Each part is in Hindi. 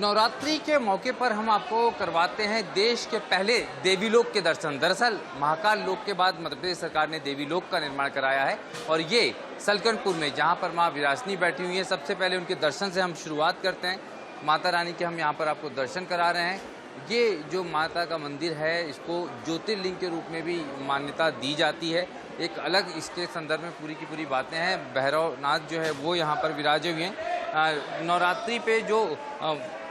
नवरात्रि के मौके पर हम आपको करवाते हैं देश के पहले देवीलोक के दर्शन। दरअसल महाकाल लोक के बाद मध्य प्रदेश सरकार ने देवीलोक का निर्माण कराया है और ये सलकनपुर में जहां पर मां विरासनी बैठी हुई है, सबसे पहले उनके दर्शन से हम शुरुआत करते हैं। माता रानी के हम यहाँ पर आपको दर्शन करा रहे हैं। ये जो माता का मंदिर है इसको ज्योतिर्लिंग के रूप में भी मान्यता दी जाती है। एक अलग इसके संदर्भ में पूरी की पूरी बातें हैं। भैरवनाथ जो है वो यहाँ पर विराजे हुए हैं। नवरात्रि पे जो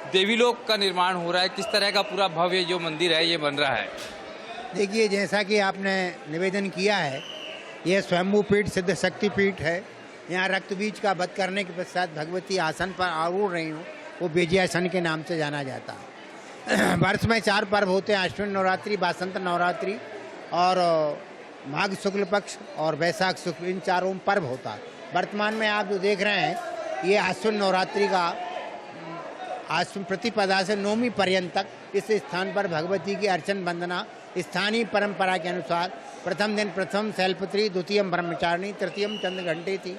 देवीलोक का निर्माण हो रहा है, किस तरह का पूरा भव्य जो मंदिर है ये बन रहा है? देखिए, जैसा कि आपने निवेदन किया है, यह स्वयंभू पीठ सिद्ध शक्ति पीठ है। यहाँ रक्त बीज का वध करने के पश्चात भगवती आसन पर आरूढ़ रही हूँ, वो विजयासन के नाम से जाना जाता है। वर्ष में 4 पर्व होते हैं: अश्विन नवरात्रि, बासंत नवरात्रि और माघ शुक्ल पक्ष और वैशाख शुक्ल, इन चारों पर्व होता है। वर्तमान में आप जो देख रहे हैं ये अश्विन नवरात्रि का अश्विन प्रतिपदा से नौमी पर्यंत तक इस स्थान पर भगवती की अर्चन वंदना स्थानीय परंपरा के अनुसार प्रथम दिन प्रथम शैलपुत्री, द्वितीयम ब्रह्मचारिणी, तृतीयम चंद्रघंटेति,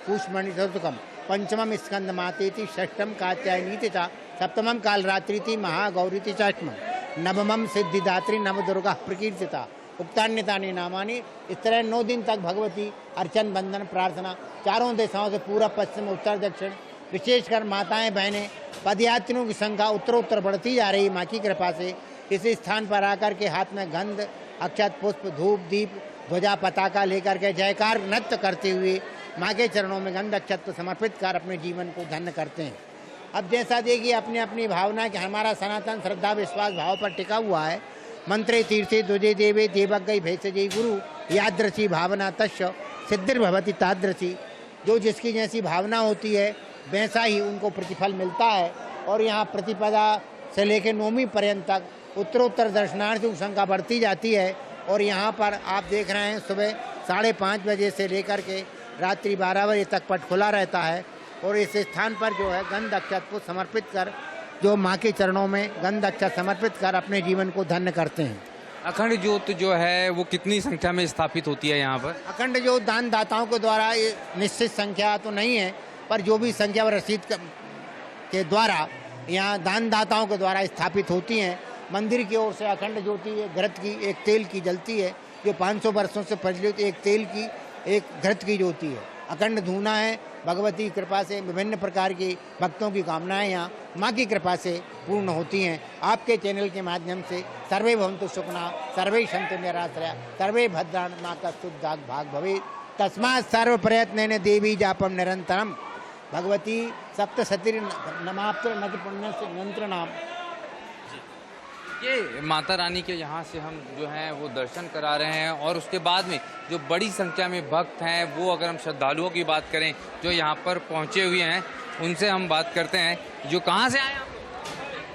पुष्पमणि चतुर्थकम, पंचमम स्कंद मातेति, षष्ठम कात्यायनीति च, सप्तमम कालरात्रिति, महागौरीति च, अष्टमम नवमम सिद्धिदात्री नवदुर्गा प्रकीर्तिता, उक्तान्यतानि नामानि। इस तरह 9 दिन तक भगवती अर्चन वंदन प्रार्थना चारों दिशाओं से पूर्व पश्चिम उत्तर दक्षिण, विशेषकर माताएं बहनें पदयात्रियों की संख्या उत्तरोत्तर बढ़ती जा रही। माँ की कृपा से इस स्थान पर आकर के हाथ में गंध, अक्षत, पुष्प, धूप, दीप, ध्वजा, पताका लेकर के जयकार नृत्य करते हुए माँ के चरणों में गंध अक्षत समर्पित कर अपने जीवन को धन्य करते हैं। अब जैसा देखिए, अपनी अपनी भावना कि हमारा सनातन श्रद्धा विश्वास भाव पर टिका हुआ है। मंत्रे तीर्थे द्विजे देवे देवज्ञ भेषजय गुरु, यादृशी भावना तस्य सिद्धिर्भवति तादृशी। जो जिसकी जैसी भावना होती है वैसा ही उनको प्रतिफल मिलता है। और यहाँ प्रतिपदा से लेकर नौमी पर्यंत तक उत्तरोत्तर दर्शनार्थियों की संख्या बढ़ती जाती है। और यहाँ पर आप देख रहे हैं सुबह 5:30 बजे से लेकर के रात्रि 12 बजे तक पट खुला रहता है। और इस स्थान पर जो है गंध अक्षत को समर्पित कर, जो माँ के चरणों में गंध अक्षत समर्पित कर अपने जीवन को धन्य करते हैं। अखंड ज्योत जो है वो कितनी संख्या में स्थापित होती है यहाँ पर? अखंड ज्योत दान दाताओं के द्वारा, ये निश्चित संख्या तो नहीं है, पर जो भी संख्या रसीद के द्वारा यहाँ दान दाताओं के द्वारा स्थापित होती हैं। मंदिर की ओर से अखंड ज्योति एक घृत की, एक तेल की जलती है, जो 500 वर्षों से प्रचलित एक तेल की, एक घृत की ज्योति है। अखंड धूना है। भगवती कृपा से विभिन्न प्रकार की भक्तों की कामनाएं यहाँ माँ की कृपा से पूर्ण होती हैं। आपके चैनल के माध्यम से सर्वे भवन्तु सुखिनः, सर्वे सन्तु निराश्रया, सर्वे भद्राणि मा कश्चित् भाग भवेत्, तस्मात् सर्व प्रयत्नेन देवी जापम निरंतरम। भगवती सप्तशती नमाप्त नति पुण्य से नियंत्रणाम। ये माता रानी के यहाँ से हम जो हैं वो दर्शन करा रहे हैं। और उसके बाद में जो बड़ी संख्या में भक्त हैं, वो अगर हम श्रद्धालुओं की बात करें जो यहाँ पर पहुँचे हुए हैं, उनसे हम बात करते हैं। जो कहाँ से आए हैं?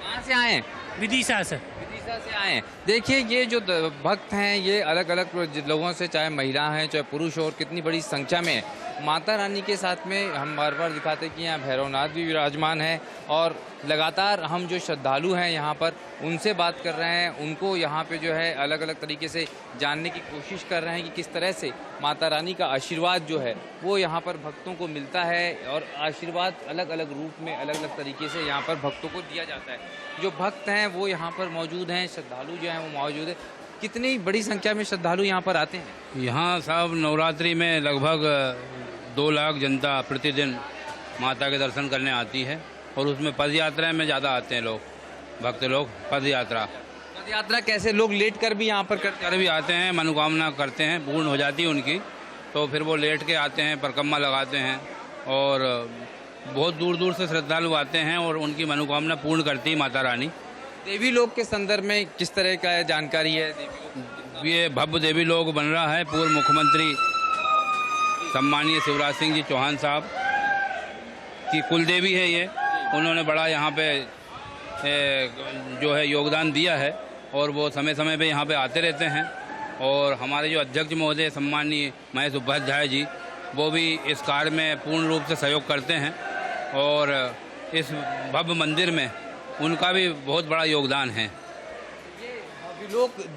कहाँ से आए हैं? विदिशा से। विदिशा से आए हैं। देखिए, ये जो भक्त हैं ये अलग अलग लोगों से, चाहे महिला हैं चाहे पुरुष, और कितनी बड़ी संख्या में है। माता रानी के साथ में हम बार बार दिखाते हैं कि यहाँ भैरवनाथ भी विराजमान है। और लगातार हम जो श्रद्धालु हैं यहाँ पर उनसे बात कर रहे हैं। उनको यहाँ पे जो है अलग अलग तरीके से जानने की कोशिश कर रहे हैं कि किस तरह से माता रानी का आशीर्वाद जो है वो यहाँ पर भक्तों को मिलता है। और आशीर्वाद अलग अलग रूप में, अलग अलग तरीके से यहाँ पर भक्तों को दिया जाता है। जो भक्त हैं वो यहाँ पर मौजूद हैं, श्रद्धालु जो हैं वो मौजूद है। कितनी बड़ी संख्या में श्रद्धालु यहाँ पर आते हैं? यहाँ सब नवरात्रि में लगभग 2 लाख जनता प्रतिदिन माता के दर्शन करने आती है। और उसमें पद यात्रा में ज़्यादा आते हैं लोग, भक्त लोग। पद यात्रा कैसे लोग लेट कर भी यहाँ पर कर भी आते हैं, मनोकामना करते हैं, पूर्ण हो जाती है उनकी, तो फिर वो लेट के आते हैं, परिक्रमा लगाते हैं। और बहुत दूर दूर से श्रद्धालु आते हैं और उनकी मनोकामना पूर्ण करती है माता रानी। देवी लोक के संदर्भ में किस तरह का जानकारी है? ये भव्य देवी लोक बन रहा है। पूर्व मुख्यमंत्री सम्मानीय शिवराज सिंह जी चौहान साहब की कुलदेवी है ये। उन्होंने बड़ा यहाँ पे जो है योगदान दिया है और वो समय समय पे यहाँ पे आते रहते हैं। और हमारे जो अध्यक्ष महोदय सम्मानीय महेश उपाध्याय जी, वो भी इस कार्य में पूर्ण रूप से सहयोग करते हैं। और इस भव्य मंदिर में उनका भी बहुत बड़ा योगदान है।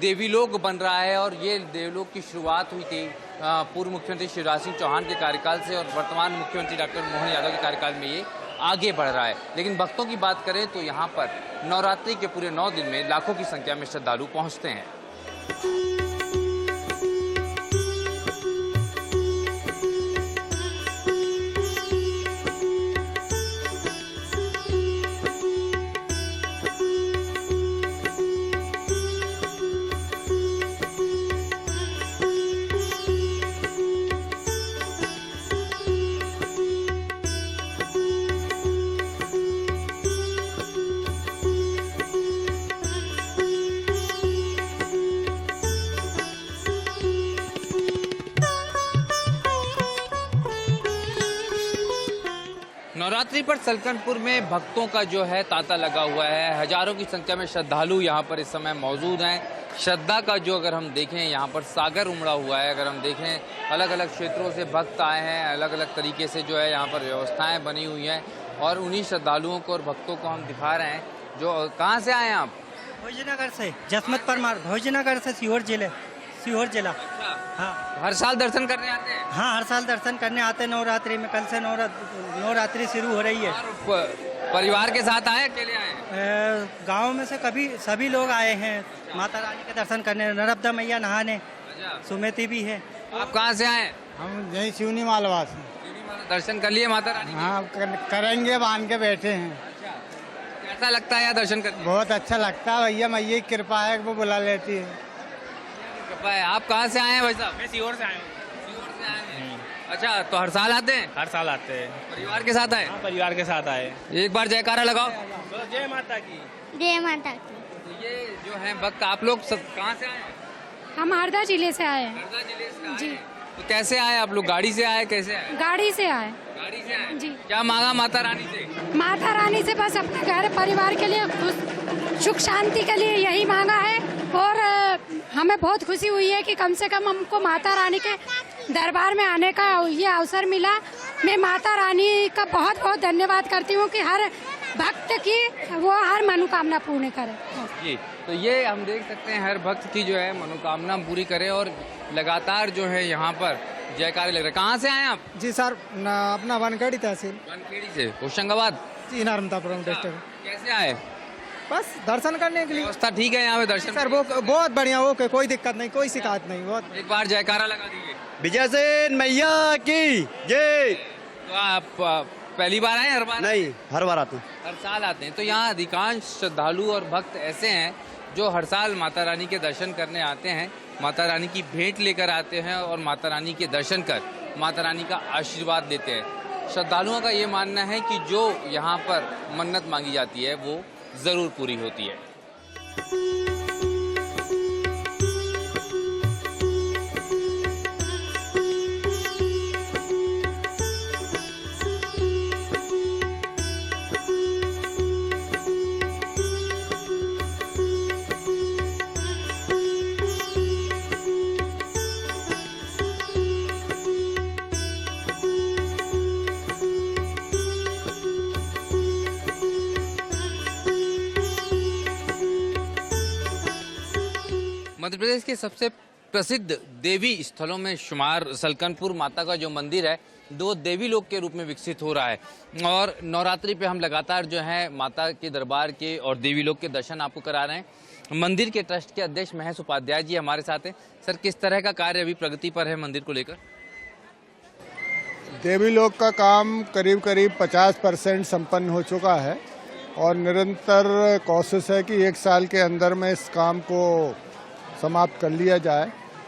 देवीलोक बन रहा है और ये देवलोक की शुरुआत हुई थी पूर्व मुख्यमंत्री शिवराज सिंह चौहान के कार्यकाल से और वर्तमान मुख्यमंत्री डॉक्टर मोहन यादव के कार्यकाल में ये आगे बढ़ रहा है। लेकिन भक्तों की बात करें तो यहाँ पर नवरात्रि के पूरे 9 दिन में लाखों की संख्या में श्रद्धालु पहुँचते हैं। नवरात्रि पर सलकनपुर में भक्तों का जो है तांता लगा हुआ है। हजारों की संख्या में श्रद्धालु यहाँ पर इस समय मौजूद हैं। श्रद्धा का जो अगर हम देखें यहाँ पर सागर उमड़ा हुआ है। अगर हम देखें अलग अलग क्षेत्रों से भक्त आए हैं, अलग अलग तरीके से जो है यहाँ पर व्यवस्थाएं बनी हुई हैं और उन्हीं श्रद्धालुओं को और भक्तों को हम दिखा रहे हैं। जो कहाँ से आए हैं आप? भोजनगर से, जसमत परमार, भोजनगर से सीहोर जिला। हाँ, हर साल दर्शन करने आते हैं? हाँ, हर साल दर्शन करने आते हैं नवरात्रि में। कल से नवरात्रि शुरू हो रही है। परिवार के साथ आए, अकेले आए? गांव में से सभी लोग आए हैं माता रानी के दर्शन करने, नर्मदा मैया नहाने। सुमेती भी है। आप कहाँ से आए? हम यही सिवनी मालवा से। दर्शन कर लिए माता रानी? हाँ, करेंगे, बांध के बैठे हैं। कैसा लगता है यहाँ दर्शन करके? बहुत अच्छा लगता है भैया, मैया की कृपा है, वो बुला लेती है। आप कहाँ से आए हैं भाई साहब? मैं सीहोर से आया हूँ। सीहोर से आए हैं। अच्छा, तो हर साल आते हैं? हर साल आते हैं। परिवार के साथ आए? हाँ, परिवार के साथ आए। एक बार जयकारा लगाओ। जय माता की। जय माता की। तो ये जो है भक्त, आप लोग कहाँ से आए हैं? हम हरदा जिले से आए हैं। हरदा जिले से आए जी। हैं। तो कैसे आए आप लोग? गाड़ी से आए, कैसे आए? गाड़ी से आए। गाड़ी से आए जी। क्या मांगा माता रानी से? माता रानी से बस अपने घर परिवार के लिए सुख शांति के लिए यही मांगा है और हमें बहुत खुशी हुई है कि कम से कम हमको माता रानी के दरबार में आने का ये अवसर मिला। मैं माता रानी का बहुत बहुत धन्यवाद करती हूँ कि हर भक्त की वो हर मनोकामना पूर्ण करे। जी, तो ये हम देख सकते हैं हर भक्त की जो है मनोकामना पूरी करे और लगातार जो है यहाँ पर जयकारे लग रहे। कहाँ से आए आप? जी सर, अपना वनखेड़ी तहसील। वनखेड़ी से, होशंगाबाद। जी, नर्मदापुरम डिस्ट्रिक्ट। कैसे आए? बस दर्शन करने के लिए। व्यवस्था ठीक है यहाँ पे दर्शन? सर वो बहुत बढ़िया, ओके, कोई दिक्कत नहीं, कोई शिकायत नहीं। बहुत एक बार जयकारा लगा दीजिए। विजय सेन मैया की जय। तो आप पहली बार आए? हर बार? नहीं, हर बार आते हैं। हर साल आते हैं। तो यहाँ अधिकांश श्रद्धालु और भक्त ऐसे हैं जो हर साल माता रानी के दर्शन करने आते हैं, माता रानी की भेंट लेकर आते हैं और माता रानी के दर्शन कर माता रानी का आशीर्वाद लेते हैं। श्रद्धालुओं का ये मानना है कि जो यहाँ पर मन्नत मांगी जाती है वो ज़रूर पूरी होती है। मध्य प्रदेश के सबसे प्रसिद्ध देवी स्थलों में शुमार सलकनपुर माता का जो मंदिर है दो देवी लोक के रूप में विकसित हो रहा है और नवरात्रि पे हम लगातार जो है माता के दरबार के और देवी लोक के दर्शन आपको करा रहे हैं। मंदिर के ट्रस्ट के अध्यक्ष महेश उपाध्याय जी हमारे साथ हैं। सर, किस तरह का कार्य अभी प्रगति पर है मंदिर को लेकर? देवी लोक का काम करीब करीब 50% संपन्न हो चुका है और निरंतर कोशिश है कि 1 साल के अंदर में इस काम को समाप्त कर लिया जाए।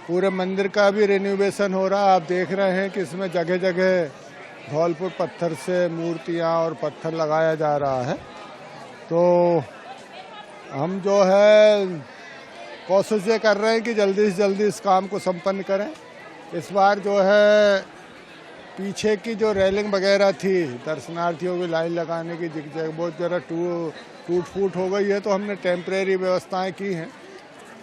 पूरे मंदिर का भी रिन्यूवेशन हो रहा है। आप देख रहे हैं कि इसमें जगह जगह धौलपुर पत्थर से मूर्तियां और पत्थर लगाया जा रहा है। तो हम जो है कोशिश ये कर रहे हैं कि जल्दी से जल्दी इस काम को संपन्न करें। इस बार जो है पीछे की जो रेलिंग वगैरह थी दर्शनार्थियों की लाइन लगाने की जगह बहुत ज़रा टूट फूट हो गई है, तो हमने टेम्परेरी व्यवस्थाएं की हैं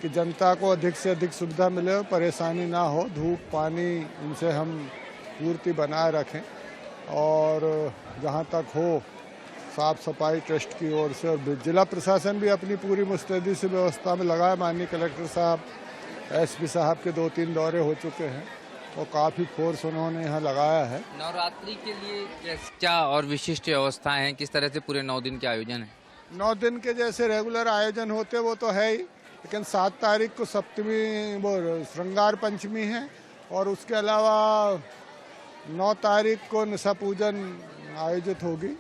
कि जनता को अधिक से अधिक सुविधा मिले और परेशानी ना हो। धूप पानी इनसे हम पूर्ति बनाए रखें और जहाँ तक हो साफ सफाई ट्रस्ट की ओर से और जिला प्रशासन भी अपनी पूरी मुस्तैदी से व्यवस्था में लगा है। माननीय कलेक्टर साहब, एसपी साहब के 2-3 दौरे हो चुके हैं और काफ़ी फोर्स उन्होंने यहाँ लगाया है। नवरात्रि के लिए क्या और विशिष्ट व्यवस्थाएं हैं, किस तरह से पूरे 9 दिन के आयोजन है? 9 दिन के जैसे रेगुलर आयोजन होते वो तो है ही, लेकिन 7 तारीख को सप्तमी वो श्रृंगार पंचमी है और उसके अलावा 9 तारीख को निशा पूजन आयोजित होगी।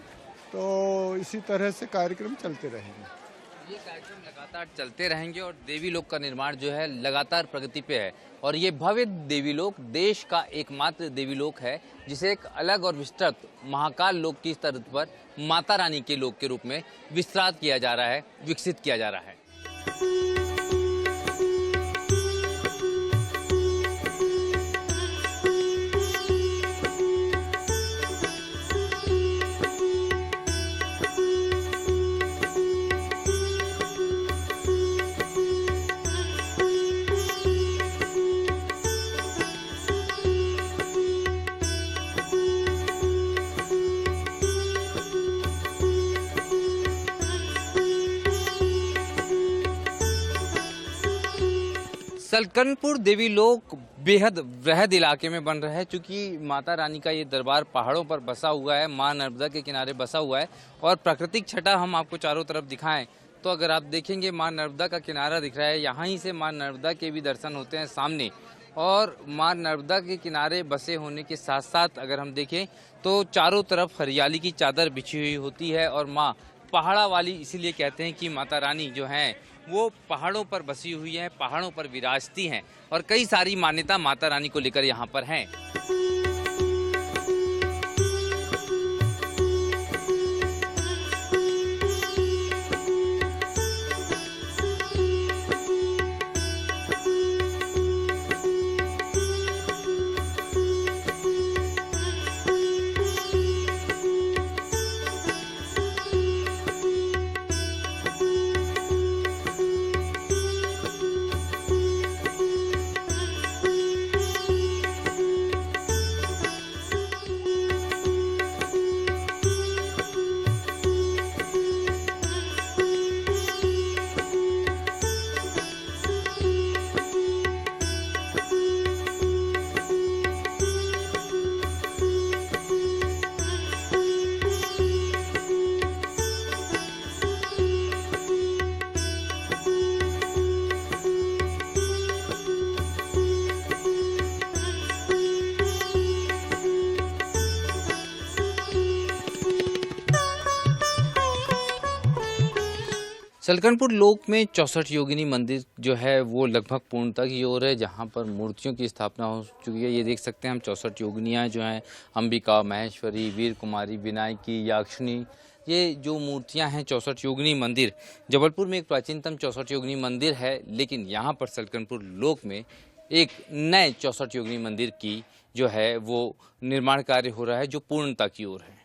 तो इसी तरह से कार्यक्रम चलते रहेंगे। ये कार्यक्रम लगातार चलते रहेंगे और देवी लोक का निर्माण जो है लगातार प्रगति पे है और ये भव्य देवी लोक देश का एकमात्र देवी लोक है जिसे एक अलग और विस्तृत महाकाल लोक की स्तर पर माता रानी के लोक के रूप में विस्तार किया जा रहा है, विकसित किया जा रहा है। सलकनपुर देवी लोक बेहद वृहद इलाके में बन रहा है क्योंकि माता रानी का ये दरबार पहाड़ों पर बसा हुआ है, मां नर्मदा के किनारे बसा हुआ है और प्राकृतिक छटा हम आपको चारों तरफ दिखाएं तो अगर आप देखेंगे मां नर्मदा का किनारा दिख रहा है, यहाँ ही से मां नर्मदा के भी दर्शन होते हैं सामने। और मां नर्मदा के किनारे बसे होने के साथ साथ अगर हम देखें तो चारों तरफ हरियाली की चादर बिछी हुई होती है और माँ पहाड़ा वाली इसीलिए कहते हैं कि माता रानी जो हैं वो पहाड़ों पर बसी हुई है, पहाड़ों पर विराजती हैं और कई सारी मान्यता माता रानी को लेकर यहाँ पर हैं। सलकनपुर लोक में 64 योगिनी मंदिर जो है वो लगभग पूर्णता की ओर है, जहाँ पर मूर्तियों की स्थापना हो चुकी है। ये देख सकते हैं हम 64 योगिनियाँ जो हैं, अंबिका, महेश्वरी, वीर कुमारी, विनायकी, याक्षिणी, ये जो मूर्तियाँ हैं 64 योगिनी मंदिर। जबलपुर में एक प्राचीनतम 64 योगिनी मंदिर है, लेकिन यहाँ पर सलकनपुर लोक में एक नए 64 योगिनी मंदिर की जो है वो निर्माण कार्य हो रहा है जो पूर्णता की ओर है।